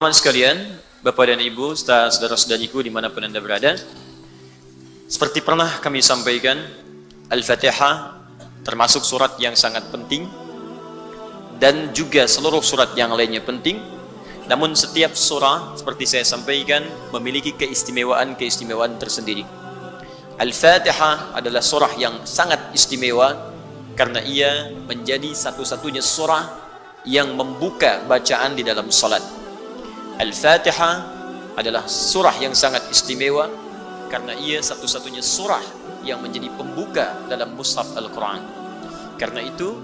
Teman sekalian, Bapak dan Ibu, saudara-saudariku dimanapun Anda berada, seperti pernah kami sampaikan, Al-Fatihah termasuk surat yang sangat penting dan juga seluruh surat yang lainnya penting. Namun setiap surah, seperti saya sampaikan, memiliki keistimewaan tersendiri. Al-Fatihah adalah surah yang sangat istimewa karena ia menjadi satu-satunya surah yang membuka bacaan di dalam salat. Al-Fatihah adalah surah yang sangat istimewa karena ia satu-satunya surah yang menjadi pembuka dalam mushaf Al-Quran. Karena itu,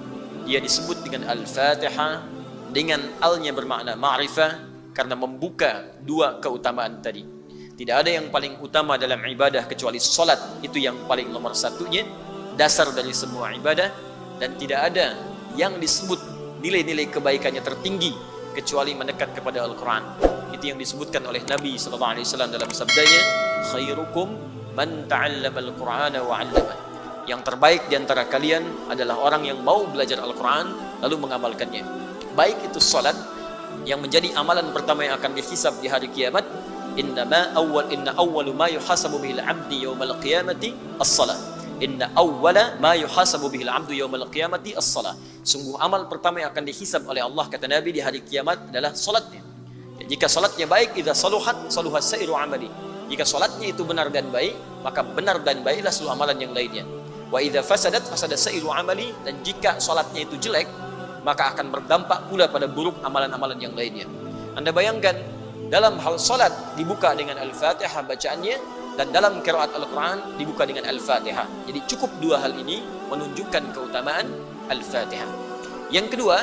ia disebut dengan Al-Fatihah dengan al-nya bermakna ma'rifah karena membuka dua keutamaan tadi. Tidak ada yang paling utama dalam ibadah kecuali salat, itu yang paling nomor satunya, dasar dari semua ibadah, dan tidak ada yang disebut nilai-nilai kebaikannya tertinggi kecuali mendekat kepada Al-Quran. Itu yang disebutkan oleh Nabi SAW dalam sabdanya, khairukum man ta'allama al-Qur'ana wa 'allamah. Yang terbaik di antara kalian adalah orang yang mau belajar Al-Quran lalu mengamalkannya. Baik itu salat yang menjadi amalan pertama yang akan dihisab di hari kiamat. Inna awwalu ma yuhasabu bihil 'abdi yaumal qiyamati as-salat. Inna awwala ma yuhasabu bihil 'abdu yaumal qiyamati as-salat. Sungguh amal pertama yang akan dihisab oleh Allah, kata Nabi, di hari kiamat adalah salatnya. Jika salatnya baik, idza saluhat saluha sa'iru amali. Jika salatnya itu benar dan baik, maka benar dan baiklah seluruh amalan yang lainnya. Wa idza fasadat fasada sa'iru amali, dan jika salatnya itu jelek, maka akan berdampak pula pada buruk amalan-amalan yang lainnya. Anda bayangkan, dalam hal salat dibuka dengan Al-Fatihah bacaannya, dan dalam qiraat Al-Quran dibuka dengan Al-Fatihah. Jadi cukup dua hal ini menunjukkan keutamaan Al-Fatihah. Yang kedua,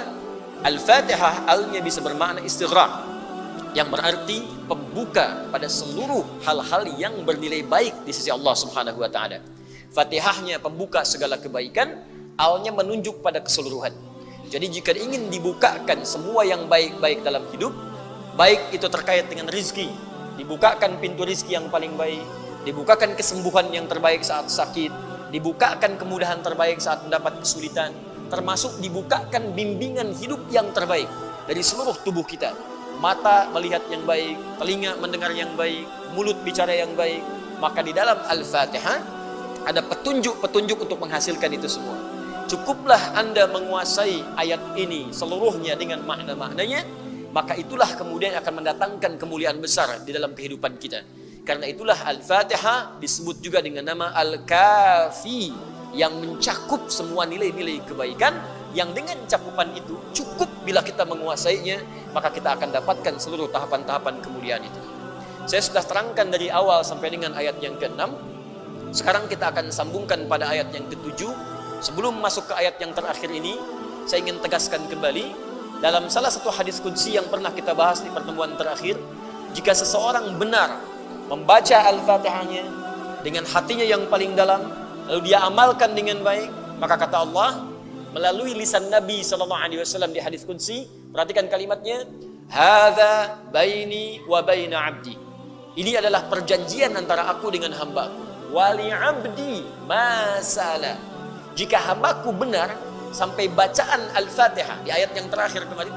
Al-Fatihah al-nya bisa bermakna istighraq, yang berarti pembuka pada seluruh hal-hal yang bernilai baik di sisi Allah Subhanahu wa taala. Fatihahnya pembuka segala kebaikan, al-nya menunjuk pada keseluruhan. Jadi jika ingin dibukakan semua yang baik-baik dalam hidup, baik itu terkait dengan rizki, dibukakan pintu rizki yang paling baik, dibukakan kesembuhan yang terbaik saat sakit, dibukakan kemudahan terbaik saat mendapat kesulitan, termasuk dibukakan bimbingan hidup yang terbaik dari seluruh tubuh kita. Mata melihat yang baik, telinga mendengar yang baik, mulut bicara yang baik. Maka di dalam Al-Fatihah ada petunjuk-petunjuk untuk menghasilkan itu semua. Cukuplah Anda menguasai ayat ini seluruhnya dengan makna-maknanya, maka itulah kemudian akan mendatangkan kemuliaan besar di dalam kehidupan kita. Karena itulah Al-Fatihah disebut juga dengan nama Al-Kafi, yang mencakup semua nilai-nilai kebaikan, yang dengan cakupan itu cukup bila kita menguasainya, maka kita akan dapatkan seluruh tahapan-tahapan kemuliaan itu. Saya sudah terangkan dari awal sampai dengan ayat yang ke-6. Sekarang kita akan sambungkan pada ayat yang ke-7. Sebelum masuk ke ayat yang terakhir ini, saya ingin tegaskan kembali, dalam salah satu hadis qudsi yang pernah kita bahas di pertemuan terakhir, jika seseorang benar membaca Al-Fatihahnya dengan hatinya yang paling dalam, lalu dia amalkan dengan baik, maka kata Allah melalui lisan Nabi SAW di hadis qudsi, perhatikan kalimatnya, hadza baini wa baina abdi. Ini adalah perjanjian antara aku dengan hambaku. Wali abdi masala. Jika hambaku benar sampai bacaan Al-Fatihah di ayat yang terakhir kemarin,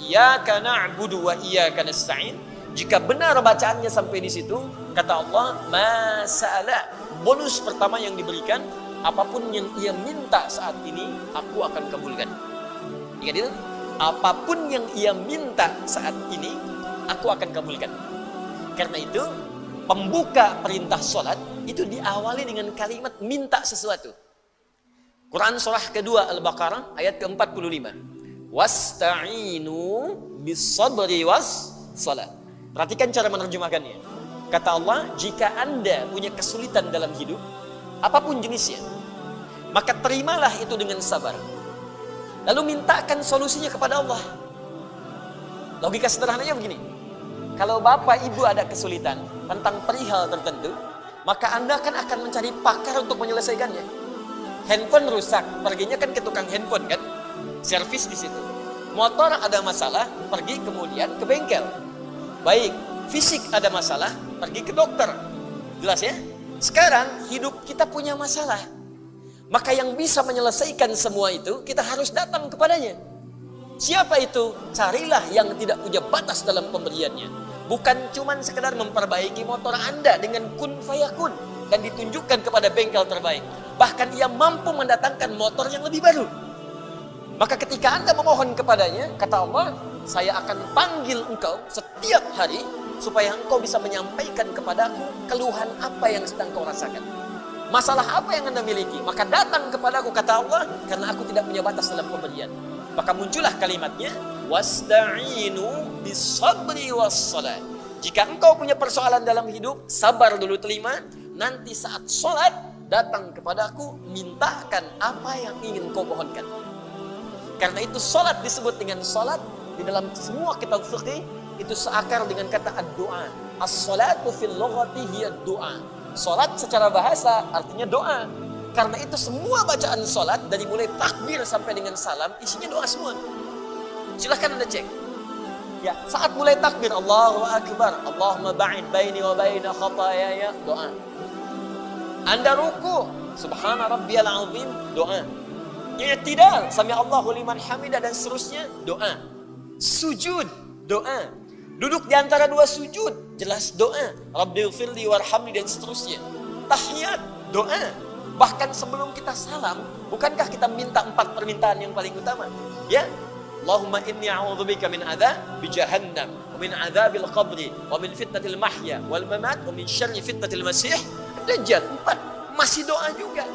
iyyaka na'budu wa iyyaka nasta'in, jika benar bacaannya sampai di situ, kata Allah, masala, bonus pertama yang diberikan, apapun yang ia minta saat ini, aku akan kabulkan. Ingat itu? Apapun yang ia minta saat ini, aku akan kabulkan. Karena itu, pembuka perintah sholat itu diawali dengan kalimat minta sesuatu. Quran surah kedua Al-Baqarah ayat ke-45. Wasta'inu bis-sabri was-salat. Perhatikan cara menerjemahkannya. Kata Allah, jika Anda punya kesulitan dalam hidup, apapun jenisnya, maka terimalah itu dengan sabar. Lalu mintakan solusinya kepada Allah. Logika sederhananya begini. Kalau bapak ibu ada kesulitan tentang perihal tertentu, maka Anda kan akan mencari pakar untuk menyelesaikannya. Handphone rusak, perginya kan ke tukang handphone kan? Servis di situ. Motor ada masalah, pergi kemudian ke bengkel. Baik, fisik ada masalah, pergi ke dokter. Jelas ya? Sekarang hidup kita punya masalah. Maka yang bisa menyelesaikan semua itu, kita harus datang kepadanya. Siapa itu? Carilah yang tidak punya batas dalam pemberiannya. Bukan cuma sekedar memperbaiki motor Anda dengan kun fayakun dan ditunjukkan kepada bengkel terbaik. Bahkan ia mampu mendatangkan motor yang lebih baru. Maka ketika Anda memohon kepadanya, kata Allah, saya akan panggil engkau setiap hari supaya engkau bisa menyampaikan kepadaku keluhan apa yang sedang kau rasakan. Masalah apa yang Anda miliki? Maka datang kepadaku, kata Allah, karena aku tidak punya batas dalam pemberian. Maka muncullah kalimatnya, wasta'inu bisabri wassalat. Jika engkau punya persoalan dalam hidup, sabar dulu terima. Nanti saat sholat, datang kepadaku, mintakan apa yang ingin kau mohonkan. Karena itu sholat disebut dengan sholat. Di dalam semua kitab fikih itu seakar dengan kata ad-du'a. As-salatu fil lughati hiya ad-du'a. Sholat secara bahasa artinya doa. Karena itu semua bacaan sholat dari mulai takbir sampai dengan salam isinya doa semua. Silahkan Anda cek. Ya, saat mulai takbir Allahu Akbar, Allahumma ba'id baini wa baina khataayaya, doa. Anda ruku, subhana rabbiyal azim, doa. I'tidal, sami Allahu liman hamidah dan seterusnya, doa. Sujud, doa. Duduk di antara dua sujud, jelas doa. Rabbighfirli warhamni dan seterusnya. Tahiyat, doa. Bahkan sebelum kita salam, bukankah kita minta 4 permintaan yang paling utama? Ya, Allahumma inni a'udzubika min adzabi jahannam, wa min adzabil qabri, wa min fitnatil mahya wal mamat, wa min syarri fitnatil masih dajjal. 4, masih doa juga.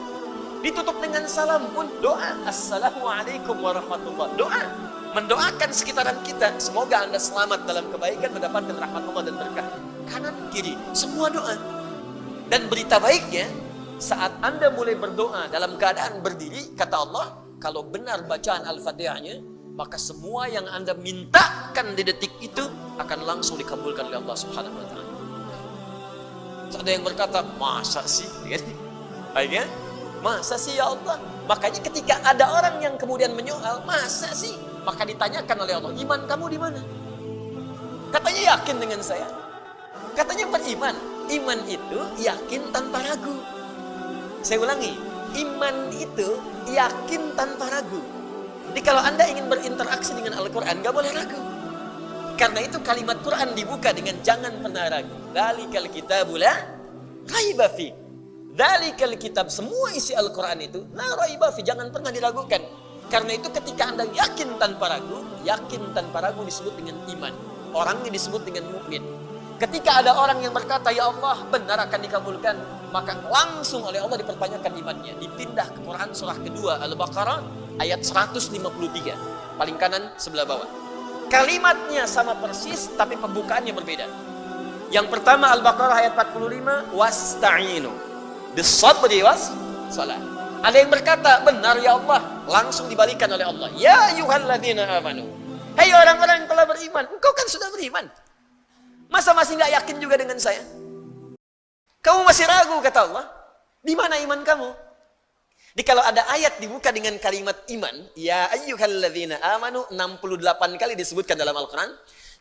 Ditutup dengan salam pun doa. Assalamualaikum warahmatullahi, doa. Mendoakan sekitaran kita, semoga Anda selamat dalam kebaikan, mendapatkan rahmat Allah dan berkah. Kanan kiri semua doa. Dan berita baiknya, saat Anda mulai berdoa dalam keadaan berdiri, kata Allah, kalau benar bacaan Al-Fatihahnya, maka semua yang Anda mintakan di detik itu akan langsung dikabulkan oleh Allah Subhanahu wa taala. Ada yang berkata, masa sih? Akhirnya, masa sih ya Allah? Makanya ketika ada orang yang kemudian menyoal, masa sih? Maka ditanyakan oleh Allah, iman kamu di mana? Katanya yakin dengan saya. Katanya beriman. Iman itu yakin tanpa ragu. Saya ulangi, iman itu yakin tanpa ragu. Jadi kalau Anda ingin berinteraksi dengan Al-Quran, gak boleh ragu. Karena itu kalimat Quran dibuka dengan jangan pernah ragu. Dzalikal kitabul la raiba fi. Dzalikal kitab, semua isi Al-Quran itu la raiba fi, jangan pernah diragukan. Karena itu ketika Anda yakin tanpa ragu disebut dengan iman. Orangnya disebut dengan mukmin. Ketika ada orang yang berkata, ya Allah benar akan dikabulkan, maka langsung oleh Allah dipertanyakan imannya. Dipindah ke Quran surah kedua Al-Baqarah ayat 153. Paling kanan sebelah bawah. Kalimatnya sama persis tapi pembukaannya berbeda. Yang pertama Al-Baqarah ayat 45, wasta'inu bis-sabri was-salat. Ada yang berkata, benar ya Allah, langsung dibalikan oleh Allah. Ya ayyuhalladzina amanu. Hei orang-orang yang telah beriman, engkau kan sudah beriman. Masa masih nggak yakin juga dengan saya? Kamu masih ragu, kata Allah. Di mana iman kamu? Jadi kalau ada ayat dibuka dengan kalimat iman, ya ayyuhalladzina amanu, 68 kali disebutkan dalam Al-Quran.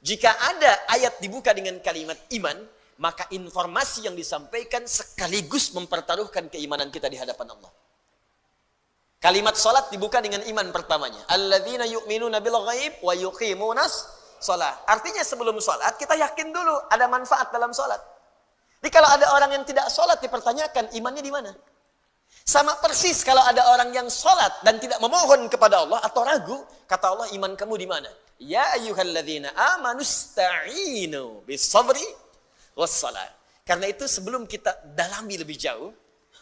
Jika ada ayat dibuka dengan kalimat iman, maka informasi yang disampaikan sekaligus mempertaruhkan keimanan kita di hadapan Allah. Kalimat salat dibuka dengan iman pertamanya. Alladzina yu'minuna bil ghaib wa yuqimunas shalah. Artinya sebelum salat kita yakin dulu ada manfaat dalam salat. Jadi kalau ada orang yang tidak salat dipertanyakan imannya di mana? Sama persis kalau ada orang yang salat dan tidak memohon kepada Allah atau ragu, kata Allah iman kamu di mana? Ya ayyuhalladzina amanu sta'inu bis sabri was salat. Karena itu sebelum kita dalami lebih jauh,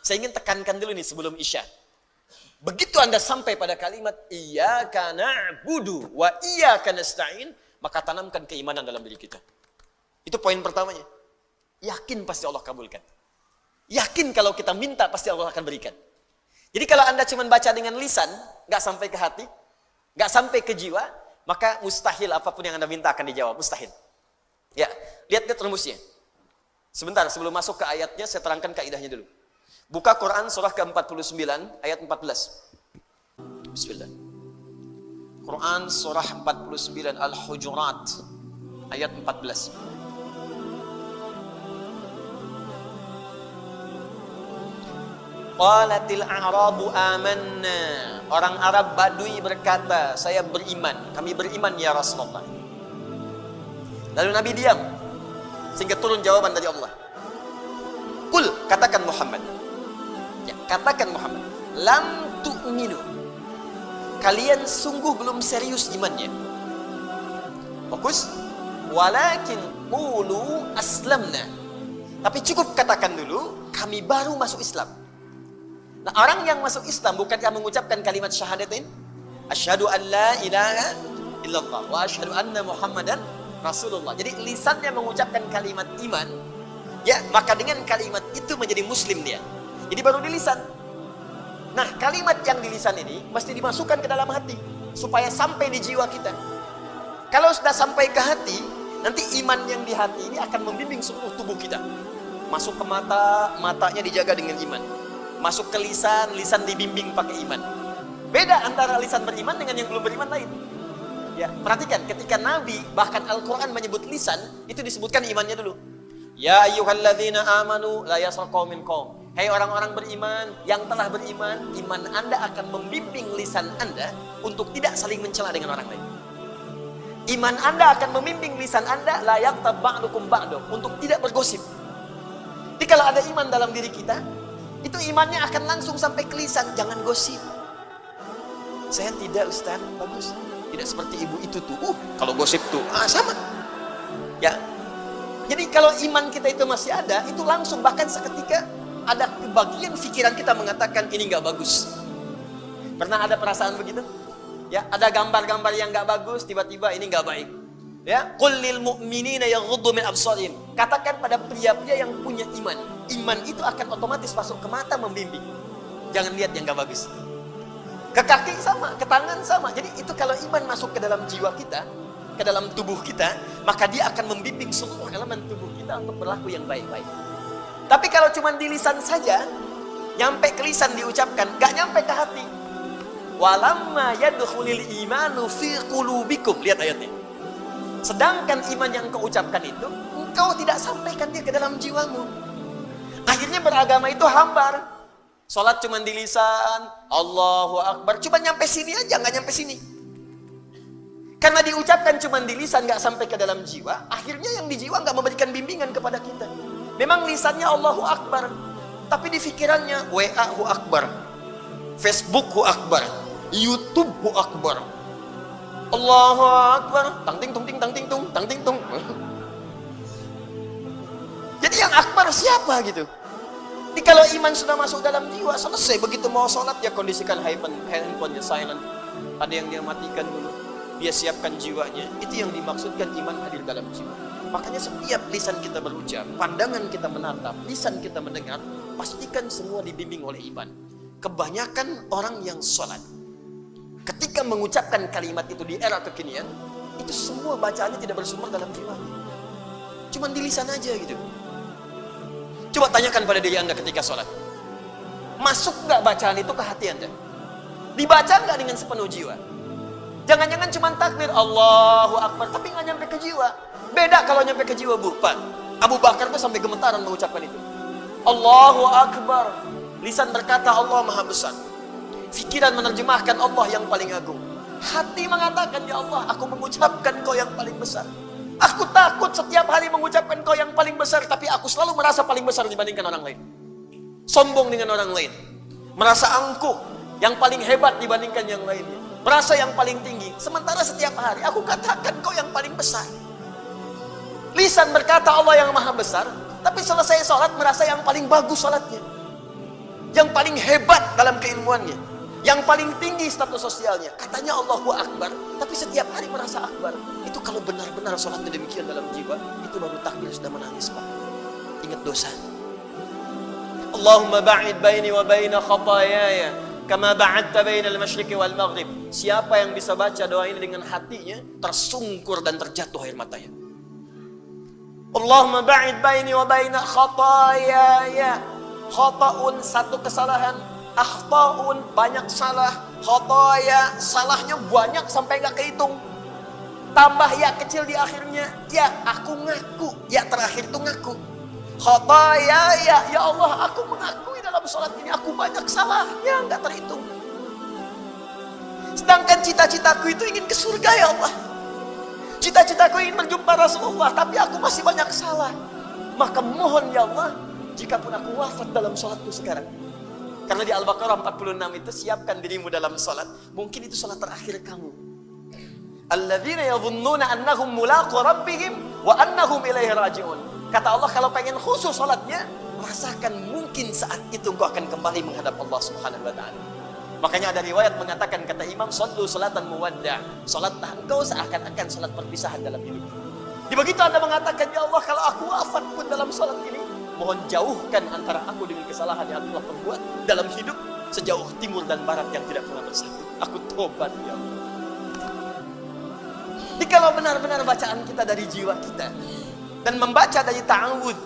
saya ingin tekankan dulu nih sebelum Isya. Begitu Anda sampai pada kalimat iyyaka na'budu wa iyyaka nasta'in, maka tanamkan keimanan dalam diri kita. Itu poin pertamanya. Yakin pasti Allah kabulkan. Yakin kalau kita minta pasti Allah akan berikan. Jadi kalau Anda cuma baca dengan lisan, gak sampai ke hati, gak sampai ke jiwa, maka mustahil apapun yang Anda minta akan dijawab. Mustahil. Ya, lihat rumusnya. Sebentar, sebelum masuk ke ayatnya, saya terangkan kaidahnya dulu. Buka Quran surah ke-49 ayat 14. Bismillah. Quran surah 49 Al-Hujurat ayat 14. Qalatil a'rabu amanna. Orang Arab Badui berkata, saya beriman. Kami beriman ya Rasulullah. Lalu Nabi diam. Sehingga turun jawaban dari Allah. Qul, katakan Muhammad. Ya, katakan Muhammad. Lam tu'minu. Kalian sungguh belum serius imannya. Fokus. Walakin qulu aslamna. Tapi cukup katakan dulu, kami baru masuk Islam. Nah, orang yang masuk Islam bukankah mengucapkan kalimat syahadatain? Asyhadu an la ilaha illallah wa asyhadu anna Muhammadan Rasulullah. Jadi lisannya mengucapkan kalimat iman, ya, maka dengan kalimat itu menjadi muslim dia. Jadi baru di lisan. Nah, kalimat yang di lisan ini mesti dimasukkan ke dalam hati supaya sampai di jiwa kita. Kalau sudah sampai ke hati, nanti iman yang di hati ini akan membimbing seluruh tubuh kita. Masuk ke mata, matanya dijaga dengan iman. Masuk ke lisan, lisan dibimbing pakai iman. Beda antara lisan beriman dengan yang belum beriman lain. Ya, perhatikan ketika Nabi bahkan Al-Qur'an menyebut lisan, itu disebutkan imannya dulu. Ya ayyuhalladzina amanu la yaskhar qaumin qaum. Hai orang-orang beriman yang telah beriman, iman Anda akan membimbing lisan Anda untuk tidak saling mencela dengan orang lain. Iman Anda akan membimbing lisan Anda la yaghtab ba'dukum ba'du, untuk tidak bergosip. Jadi kalau ada iman dalam diri kita, itu imannya akan langsung sampai ke lisan, jangan gosip. Saya tidak, Ustaz, bagus. Tidak seperti ibu itu tuh. Kalau gosip tuh, sama. Ya. Jadi kalau iman kita itu masih ada, itu langsung bahkan seketika ada bagian pikiran kita mengatakan ini nggak bagus. Pernah ada perasaan begitu? Ya, ada gambar-gambar yang nggak bagus, tiba-tiba ini nggak baik. Ya, qul lil mu'minina yaghuddu min absarihim. Katakan pada pria-pria yang punya iman, iman itu akan otomatis masuk ke mata membimbing. Jangan lihat yang nggak bagus. Ke kaki sama, ke tangan sama. Jadi itu kalau iman masuk ke dalam jiwa kita, ke dalam tubuh kita, maka dia akan membimbing seluruh elemen tubuh kita untuk berlaku yang baik-baik. Tapi kalau cuma di lisan saja, nyampe ke lisan diucapkan, gak nyampe ke hati. Walamma yadkhulul imanu fi qulubikum. Lihat ayatnya. Sedangkan iman yang kau ucapkan itu, engkau tidak sampaikan dia ke dalam jiwamu. Akhirnya beragama itu hambar. Salat cuma di lisan, Allahu Akbar, cuma nyampe sini aja, nggak nyampe sini. Karena diucapkan cuma di lisan, nggak sampai ke dalam jiwa, akhirnya yang di jiwa nggak memberikan bimbingan kepada kita. Memang lisannya Allahu Akbar, tapi di pikirannya WA hu Akbar, Facebook hu Akbar, YouTube hu Akbar. Allahu Akbar, tang ting tung ting tang ting tung, tang ting tung. Jadi yang akbar siapa gitu? Jadi kalau iman sudah masuk dalam jiwa, selesai. Begitu mau sholat, dia kondisikan handphone-nya silent. Ada yang dia matikan dulu. Dia siapkan jiwanya. Itu yang dimaksudkan iman hadir dalam jiwa. Makanya setiap lisan kita berucap, pandangan kita menatap, lisan kita mendengar, pastikan semua dibimbing oleh iman. Kebanyakan orang yang sholat, ketika mengucapkan kalimat itu di era kekinian, itu semua bacaannya tidak bersumber dalam jiwanya. Cuma di lisan aja gitu. Coba tanyakan pada diri Anda ketika sholat. Masuk nggak bacaan itu ke hati Anda? Dibaca nggak dengan sepenuh jiwa? Jangan-jangan cuma takbir Allahu Akbar, tapi nggak nyampe ke jiwa. Beda kalau nyampe ke jiwa, Bu. Pak, Abu Bakar tuh sampai gemetaran mengucapkan itu. Allahu Akbar. Lisan berkata Allah Maha Besar. Pikiran menerjemahkan Allah yang paling agung. Hati mengatakan, ya Allah, aku mengucapkan Kau yang paling besar. Aku takut setiap hari mengucapkan Kau yang paling besar, tapi aku selalu merasa paling besar dibandingkan orang lain. Sombong dengan orang lain. Merasa angkuh, yang paling hebat dibandingkan yang lainnya. Merasa yang paling tinggi. Sementara setiap hari aku katakan Kau yang paling besar. Lisan berkata Allah yang Maha Besar, tapi selesai sholat merasa yang paling bagus sholatnya. Yang paling hebat dalam keilmuannya. Yang paling tinggi status sosialnya. Katanya Allahu Akbar, tapi setiap hari merasa akbar. Itu kalau benar-benar sholatnya demikian dalam jiwa, itu baru takbir sudah menangis, Pak. Ingat dosa. Allahumma ba'id baini wa baina khatayaya kama ba'adta baina al-masyriqi wal maghrib. Siapa yang bisa baca doa ini dengan hatinya, tersungkur dan terjatuh air matanya. Allahumma ba'id baini wa baina khatayaya. Khata'un, satu kesalahan. Akhta'un, banyak salah. Khataya, salahnya banyak sampai gak kehitung. Tambah ya kecil di akhirnya. Ya, aku ngaku. Ya terakhir itu ngaku. Khataya, ya Allah, aku mengakui dalam sholat ini aku banyak salahnya, nggak terhitung. Sedangkan cita-citaku itu ingin ke surga ya Allah. Cita-citaku ingin berjumpa Rasulullah, tapi aku masih banyak salah. Maka mohon ya Allah, jika pun aku wafat dalam sholatku sekarang. Karena di Al-Baqarah 46 itu, siapkan dirimu dalam sholat. Mungkin itu sholat terakhir kamu. Alladzina yadhunnuna annahum mulaqu rabbihim wa annahum ilaihi raji'un. Kata Allah, kalau pengen khusus sholatnya, rasakan mungkin saat itu engkau akan kembali menghadap Allah Subhanahu wa ta'ala. Makanya ada riwayat mengatakan, kata Imam, sallu salatan muwadda', salatlah engkau seakan-akan salat perpisahan dalam hidup. Di begitu Anda mengatakan, ya Allah, kalau aku wafat pun dalam salat ini, mohon jauhkan antara aku dengan kesalahan yang aku telah perbuat dalam hidup sejauh timur dan barat yang tidak pernah bersatu. Aku tobat ya Allah. Jadi kalau benar-benar bacaan kita dari jiwa kita dan membaca dari ta'awud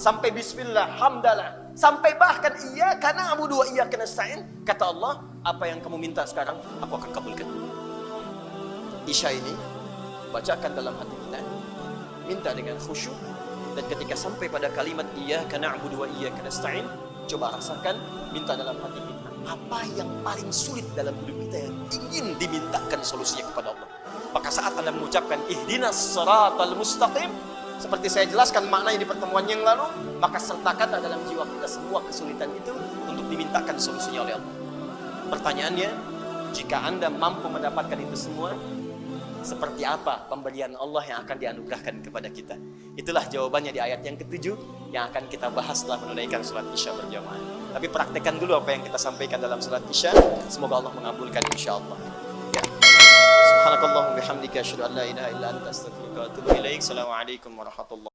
sampai bismillah, hamdalah, sampai bahkan iyyaka na'budu wa iyyaka nasta'in, kata Allah, apa yang kamu minta sekarang aku akan kabulkan. Isya ini bacakan dalam hati kita, minta dengan khusyuk, dan ketika sampai pada kalimat iyyaka na'budu wa iyyaka nasta'in, coba rasakan, minta dalam hati kita apa yang paling sulit dalam hidup kita yang ingin dimintakan solusinya kepada Allah. Maka saat Anda mengucapkan ihdinas siratal mustaqim, seperti saya jelaskan maknanya di pertemuan yang lalu, maka sertakanlah dalam jiwa kita semua kesulitan itu untuk dimintakan solusinya oleh Allah. Pertanyaannya, jika Anda mampu mendapatkan itu semua, seperti apa pemberian Allah yang akan dianugerahkan kepada kita? Itulah jawabannya di ayat yang ke-7 yang akan kita bahas setelah menunaikan salat Isya berjamaah. Tapi praktekkan dulu apa yang kita sampaikan dalam salat Isya. Semoga Allah mengabulkan insyaallah. Ya. Subhanakallahumma bihamdika asyhadu an la ilaha illa anta astaghfiruka wa atubu ilaik. Assalamualaikum warahmatullahi